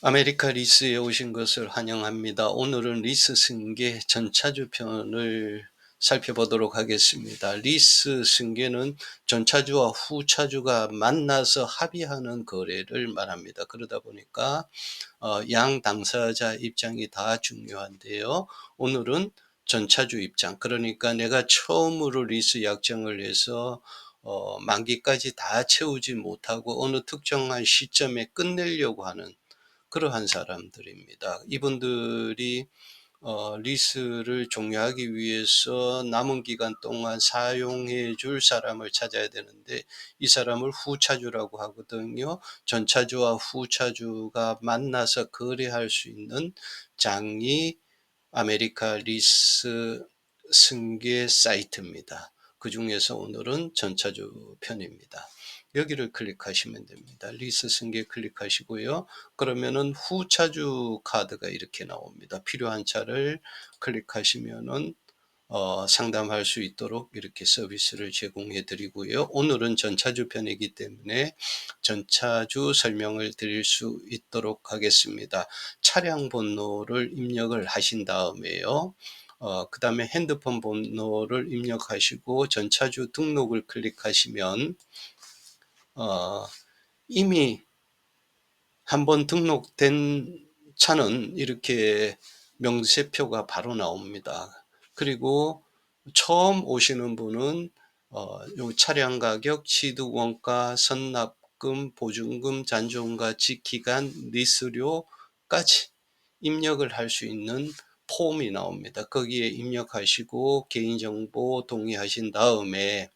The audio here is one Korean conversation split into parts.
아메리카 리스에 오신 것을 환영합니다. 오늘은 리스 승계 전차주 편을 살펴보도록 하겠습니다. 리스 승계는 전차주와 후차주가 만나서 합의하는 거래를 말합니다. 그러다 보니까 양 당사자 입장이 다 중요한데요. 오늘은 전차주 입장, 그러니까 내가 처음으로 리스 약정을 해서 만기까지 다 채우지 못하고 어느 특정한 시점에 끝내려고 하는 그러한 사람들입니다. 이분들이 리스를 종료하기 위해서 남은 기간 동안 사용해 줄 사람을 찾아야 되는데, 이 사람을 후차주라고 하거든요. 전차주와 후차주가 만나서 거래할 수 있는 장이 아메리카 리스 승계 사이트입니다. 그중에서 오늘은 전차주 편입니다. 여기를 클릭하시면 됩니다. 리스 승계 클릭하시고요. 그러면은 후차주 카드가 이렇게 나옵니다. 필요한 차를 클릭하시면은 상담할 수 있도록 이렇게 서비스를 제공해 드리고요. 오늘은 전차주 편이기 때문에 전차주 설명을 드릴 수 있도록 하겠습니다. 차량 번호를 입력을 하신 다음에요. 그 다음에 핸드폰 번호를 입력하시고 전차주 등록을 클릭하시면 어, 이미 한번 등록된 차는 이렇게 명세표가 바로 나옵니다. 그리고 처음 오시는 분은 요 차량 가격, 취득 원가, 선납금, 보증금, 잔존가, 직기간, 리스료까지 입력을 할 수 있는 폼이 나옵니다. 거기에 입력하시고 개인정보 동의하신 다음에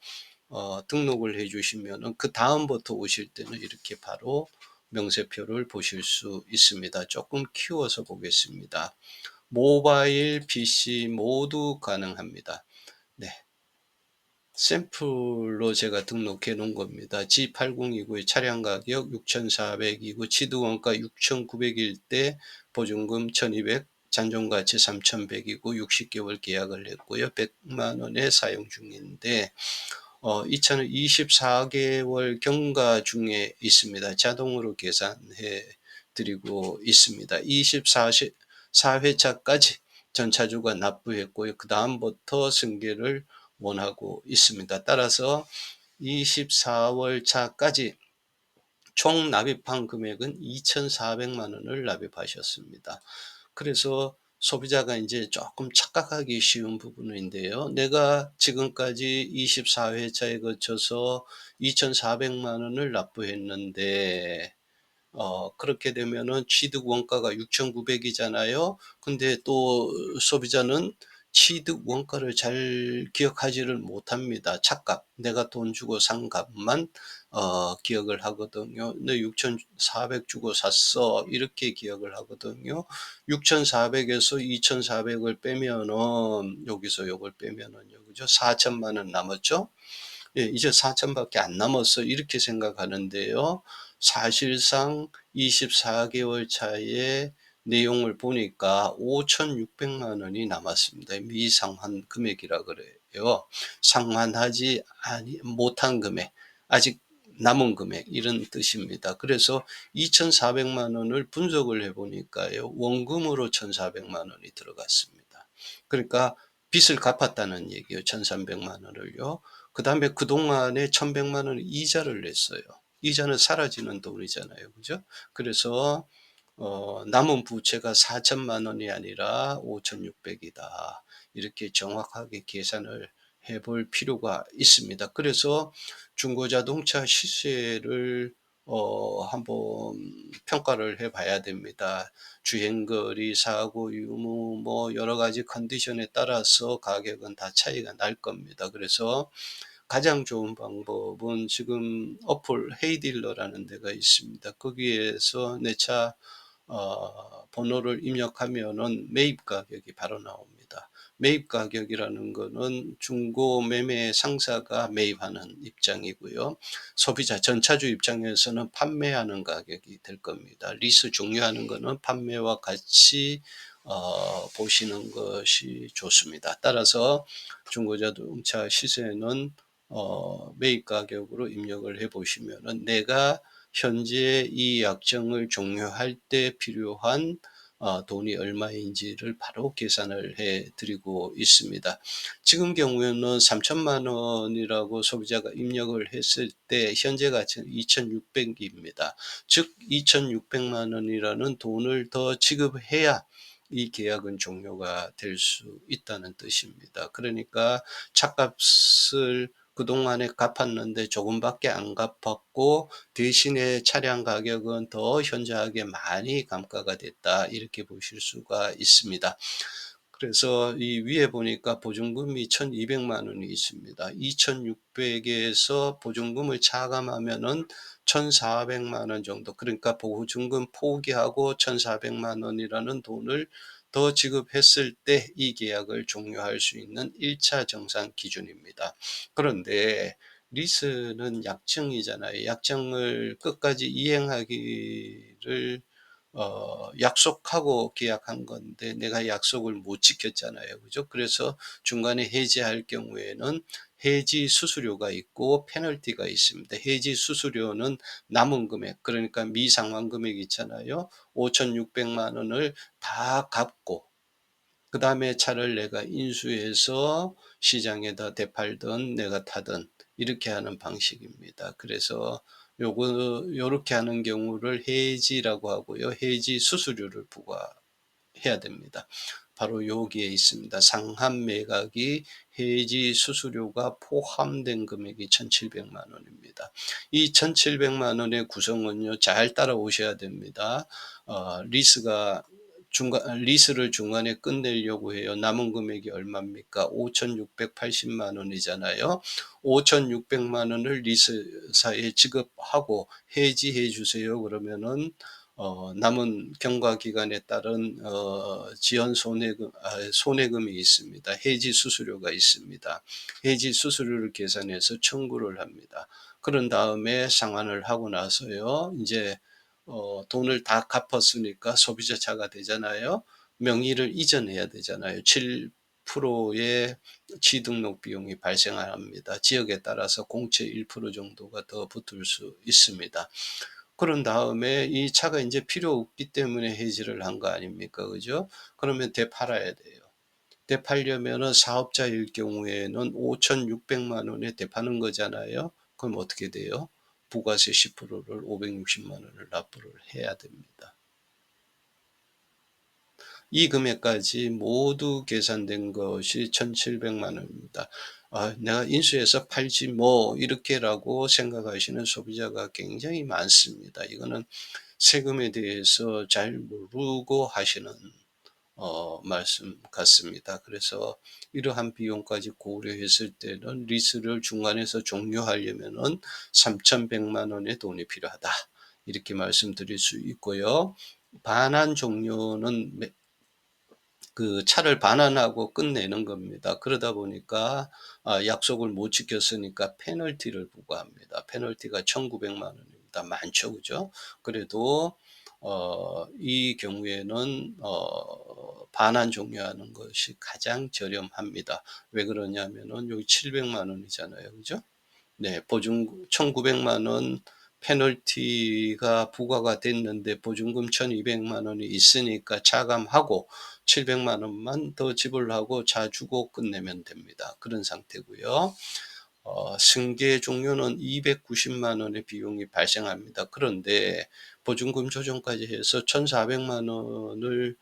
등록을 해 주시면은 그 다음부터 오실 때는 이렇게 바로 명세표를 보실 수 있습니다. 조금 키워서 보겠습니다. 모바일, PC 모두 가능합니다. 네. 샘플로 제가 등록해 놓은 겁니다. G80이고요. 차량 가격 6,400이고 취득원가 6,900일 때 보증금 1,200, 잔존가치 3,100이고 60개월 계약을 했고요. 100만 원에 사용 중인데 이 차는 24개월 경과 중에 있습니다. 자동으로 계산해 드리고 있습니다. 24회차까지 전차주가 납부했고요. 그 다음부터 승계를 원하고 있습니다. 따라서 24월 차까지 총 납입한 금액은 2,400만 원을 납입하셨습니다. 그래서 소비자가 이제 조금 착각하기 쉬운 부분인데요. 내가 지금까지 24회차에 거쳐서 2,400만 원을 납부했는데 그렇게 되면은 취득 원가가 6,900이잖아요. 근데 또 소비자는 취득 원가를 잘 기억하지를 못합니다. 차값, 내가 돈 주고 산 값만 기억을 하거든요. "너 6,400 주고 샀어." 이렇게 기억을 하거든요. 6,400에서 2,400을 빼면은 여기서 요걸 빼면은요. 그죠? 4천만 원 남았죠? 예, 이제 4천 밖에 안 남았어. 이렇게 생각하는데요. 사실상 24개월 차의 내용을 보니까 5,600만 원이 남았습니다. 미상환 금액이라 그래요. 상환하지 못한 금액, 아직 남은 금액, 이런 뜻입니다. 그래서 2,400만 원을 분석을 해 보니까요. 원금으로 1,400만 원이 들어갔습니다. 그러니까 빚을 갚았다는 얘기예요. 1,300만 원을요. 그다음에 그동안에 1,100만 원 이자를 냈어요. 이자는 사라지는 돈이잖아요. 그죠? 그래서 남은 부채가 4천만 원이 아니라 5,600이다. 이렇게 정확하게 계산을 해볼 필요가 있습니다. 그래서 중고자동차 시세를 한번 평가를 해 봐야 됩니다. 주행거리, 사고 유무 뭐 여러 가지 컨디션에 따라서 가격은 다 차이가 날 겁니다. 그래서 가장 좋은 방법은 지금 어플 헤이딜러라는 데가 있습니다. 거기에서 내 차 번호를 입력하면은 매입 가격이 바로 나옵니다. 매입 가격이라는 거는 중고 매매 상사가 매입하는 입장이고요. 소비자 전차주 입장에서는 판매하는 가격이 될 겁니다. 리스 종료하는 거는 판매와 같이 보시는 것이 좋습니다. 따라서 중고자동차 시세는 매입 가격으로 입력을 해 보시면은 내가 현재 이 약정을 종료할 때 필요한 돈이 얼마인지를 바로 계산을 해 드리고 있습니다. 지금 경우에는 3천만 원이라고 소비자가 입력을 했을 때 현재 가치는 2,600 입니다. 즉 2,600만 원이라는 돈을 더 지급해야 이 계약은 종료가 될 수 있다는 뜻입니다. 그러니까 차값을 그동안에 갚았는데 조금밖에 안 갚았고 대신에 차량 가격은 더 현저하게 많이 감가가 됐다, 이렇게 보실 수가 있습니다. 그래서 이 위에 보니까 보증금이 1,200만 원이 있습니다. 2,600에서 보증금을 차감하면은 1,400만 원 정도, 그러니까 보증금 포기하고 1,400만 원이라는 돈을 더 지급했을 때 이 계약을 종료할 수 있는 1차 정산 기준입니다. 그런데 리스는 약정이잖아요. 약정을 끝까지 이행하기를 약속하고 계약한 건데 내가 약속을 못 지켰잖아요. 그죠? 그래서 중간에 해지할 경우에는 해지 수수료가 있고 페널티가 있습니다. 해지 수수료는 남은 금액, 그러니까 미상환 금액 있잖아요. 5,600만 원을 다 갚고 그다음에 차를 내가 인수해서 시장에다 되팔든 내가 타든 이렇게 하는 방식입니다. 그래서 요렇게 하는 경우를 해지라고 하고요. 해지 수수료를 부과해야 됩니다. 바로 여기에 있습니다. 상한 매각이 해지 수수료가 포함된 금액이 1,700만 원입니다. 이 1,700만 원의 구성은요, 잘 따라오셔야 됩니다. 리스를 중간에 끝내려고 해요. 남은 금액이 얼마입니까? 5,680만 원이잖아요. 5,600만 원을 리스사에 지급하고 해지해 주세요. 그러면은 남은 경과 기간에 따른 지연 손해금이 있습니다. 해지 수수료가 있습니다. 해지 수수료를 계산해서 청구를 합니다. 그런 다음에 상환을 하고 나서요, 이제 돈을 다 갚았으니까 소비자차가 되잖아요. 명의를 이전해야 되잖아요. 7%의 취등록 비용이 발생합니다. 지역에 따라서 공채 1% 정도가 더 붙을 수 있습니다. 그런 다음에 이 차가 이제 필요 없기 때문에 해지를 한 거 아닙니까? 그죠? 그러면 되팔아야 돼요. 되팔려면은 사업자일 경우에는 5,600만 원에 되파는 거잖아요. 그럼 어떻게 돼요? 부가세 10%를 560만 원을 납부를 해야 됩니다. 이 금액까지 모두 계산된 것이 1,700만 원입니다. 내가 인수해서 팔지 뭐 이렇게라고 생각하시는 소비자가 굉장히 많습니다. 이거는 세금에 대해서 잘 모르고 하시는 말씀 같습니다. 그래서 이러한 비용까지 고려했을 때는 리스를 중간에서 종료하려면은 3,100만 원의 돈이 필요하다, 이렇게 말씀드릴 수 있고요. 반환 종료는 그 차를 반환하고 끝내는 겁니다. 그러다 보니까 약속을 못 지켰으니까 페널티를 부과합니다. 페널티가 1,900만 원입니다. 많죠, 그죠? 그래도 이 경우에는 반환 종료하는 것이 가장 저렴합니다. 왜 그러냐면은 여기 700만 원이잖아요, 그죠? 네, 보증금 1,900만 원 페널티가 부과가 됐는데 보증금 1,200만 원이 있으니까 차감하고 700만 원만 더 지불하고 차 주고 끝내면 됩니다. 그런 상태고요. 승계 종료는 290만 원의 비용이 발생합니다. 그런데 보증금 조정까지 해서 1,400만 원을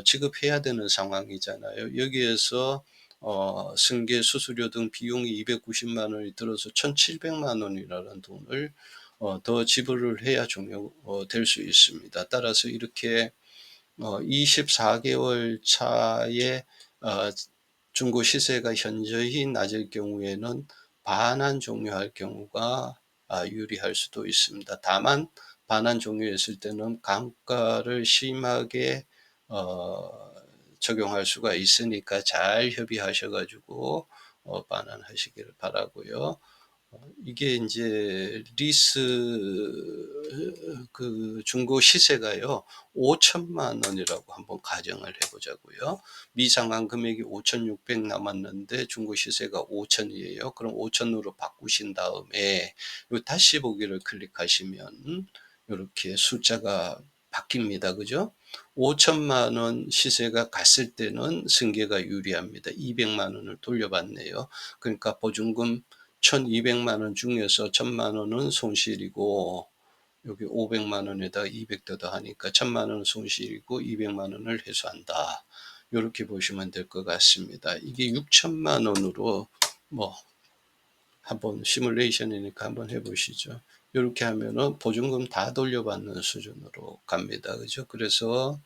지급해야 되는 상황이잖아요. 여기에서 승계 수수료 등 비용이 290만 원이 들어서 1,700만 원이라는 돈을 더 지불을 해야 종료 될 수 있습니다. 따라서 이렇게 24개월 차에 중고 시세가 현저히 낮을 경우에는 반환 종료할 경우가 유리할 수도 있습니다. 다만 반환 종료했을 때는 감가를 심하게 어 적용할 수가 있으니까 잘 협의하셔 가지고 반환하시기를 바라고요. 이게 이제 리스 그 중고 시세가요 5천만 원이라고 한번 가정을 해 보자고요. 미상환 금액이 5,600 남았는데 중고 시세가 5천 이에요. 그럼 5천 으로 바꾸신 다음에 요 다시 보기를 클릭하시면 요렇게 숫자가 바뀝니다. 그죠? 5천만 원 시세가 갔을 때는 승계가 유리합니다. 200만 원을 돌려받네요. 그러니까 보증금 1,200만 원 중에서 1,000만 원은 손실이고 여기 500만 원에다가 200 더하니까 1,000만 원은 손실이고 200만 원을 회수한다. 요렇게 보시면 될 것 같습니다. 이게 6천만 원으로 뭐 한번 시뮬레이션이니까 한번 해 보시죠. 요렇게 하면은 보증금 다 돌려받는 수준으로 갑니다. 그죠? 그래서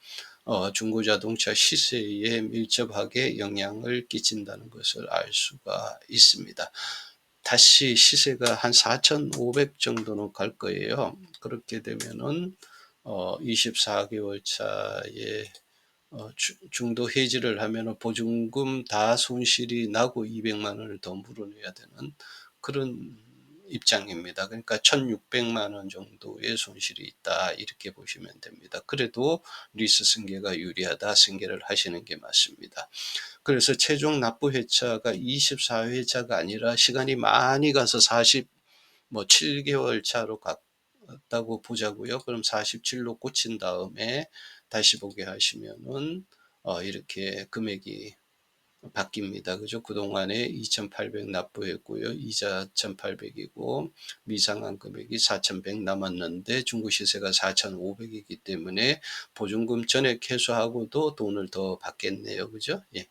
중고자동차 시세에 밀접하게 영향을 끼친다는 것을 알 수가 있습니다. 다시 시세가 한 4,500 정도는 갈 거예요. 그렇게 되면은 24개월 차에 중도 해지를 하면은 보증금 다 손실이 나고 200만 원을 더 물어내야 되는 그런 입장입니다. 그러니까 1,600만 원 정도의 손실이 있다 이렇게 보시면 됩니다. 그래도 리스 승계가 유리하다 승계를 하시는 게 맞습니다. 그래서 최종 납부 회차가 24회차가 아니라 시간이 많이 가서 7개월 차로 갔다고 보자고요. 그럼 47로 고친 다음에 다시 보게 하시면은 이렇게 금액이 바뀝니다. 그죠? 그동안에 2,800 납부했고요. 이자 1,800이고 미상환 금액이 4,100 남았는데 중고 시세가 4,500이기 때문에 보증금 전액 회수하고도 돈을 더 받겠네요. 그죠? 예.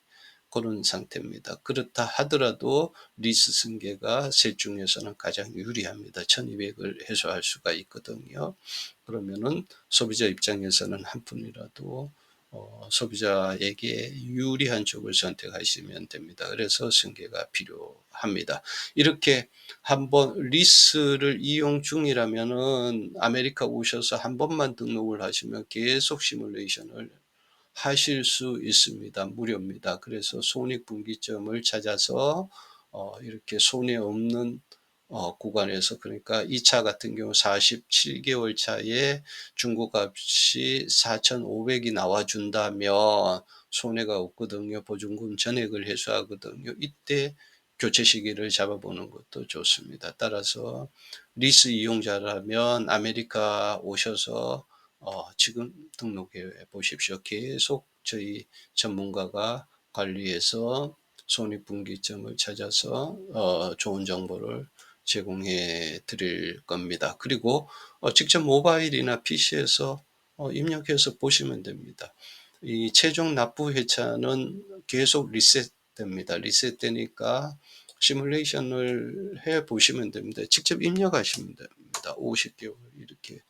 그런 상태입니다. 그렇다 하더라도 리스 승계가 셋 중에서는 가장 유리합니다. 1,200을 해소할 수가 있거든요. 그러면은 소비자 입장에서는 한 푼이라도 소비자에게 유리한 쪽을 선택하시면 됩니다. 그래서 승계가 필요합니다. 이렇게 한번 리스를 이용 중이라면은 아메리카 오셔서 한 번만 등록을 하시면 계속 시뮬레이션을 하실 수 있습니다. 무료입니다. 그래서 손익분기점을 찾아서 이렇게 손해 없는 구간에서 그러니까 이 차 같은 경우 47개월 차에 중고값이 4,500이 나와준다면 손해가 없거든요. 보증금 전액을 회수하거든요. 이때 교체 시기를 잡아보는 것도 좋습니다. 따라서 리스 이용자라면 아메리카 오셔서 지금 등록해 보십시오. 계속 저희 전문가가 관리해서 손익분기점을 찾아서 좋은 정보를 제공해 드릴 겁니다. 그리고 직접 모바일이나 PC에서 입력해서 보시면 됩니다. 이 최종 납부 회차는 계속 리셋됩니다. 리셋되니까 시뮬레이션을 해 보시면 됩니다. 직접 입력하시면 됩니다. 50개월 이렇게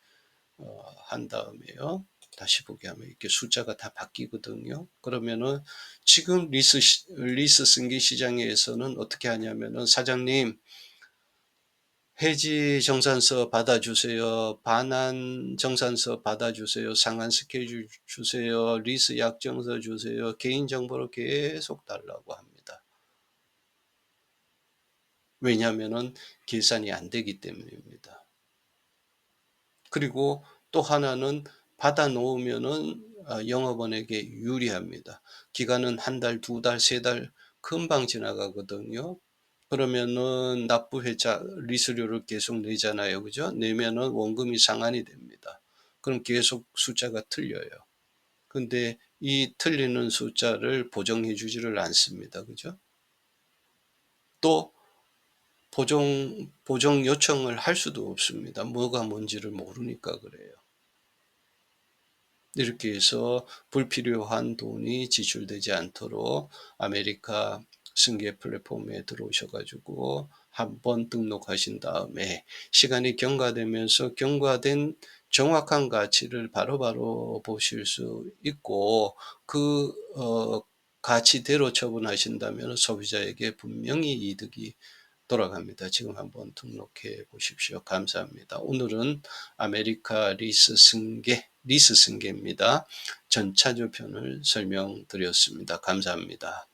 한 다음에요. 다시 보게 하면 이렇게 숫자가 다 바뀌거든요. 그러면은 지금 리스 승계 시장에서는 어떻게 하냐면은 사장님 해지 정산서 받아주세요. 반환 정산서 받아주세요. 상환 스케줄 주세요. 리스 약정서 주세요. 개인정보를 계속 달라고 합니다. 왜냐하면은 계산이 안 되기 때문입니다. 그리고 또 하나는 받아 놓으면은 영업원에게 유리합니다. 기간은 한 달, 두 달, 세 달 금방 지나가거든요. 그러면은 납부 회차 리스료를 계속 내잖아요. 그죠? 내면은 원금이 상환이 됩니다. 그럼 계속 숫자가 틀려요. 근데 이 틀리는 숫자를 보정해 주지를 않습니다. 그죠? 또 보정 요청을 할 수도 없습니다. 뭐가 뭔지를 모르니까 그래요. 이렇게 해서 불필요한 돈이 지출되지 않도록 아메리카 승계 플랫폼에 들어오셔 가지고 한번 등록하신 다음에 시간이 경과되면서 경과된 정확한 가치를 바로바로 보실 수 있고 그 가치대로 처분하신다면 소비자에게 분명히 이득이 돌아갑니다. 지금 한번 등록해 보십시오. 감사합니다. 오늘은 아메리카 리스 승계입니다. 전차주 편을 설명드렸습니다. 감사합니다.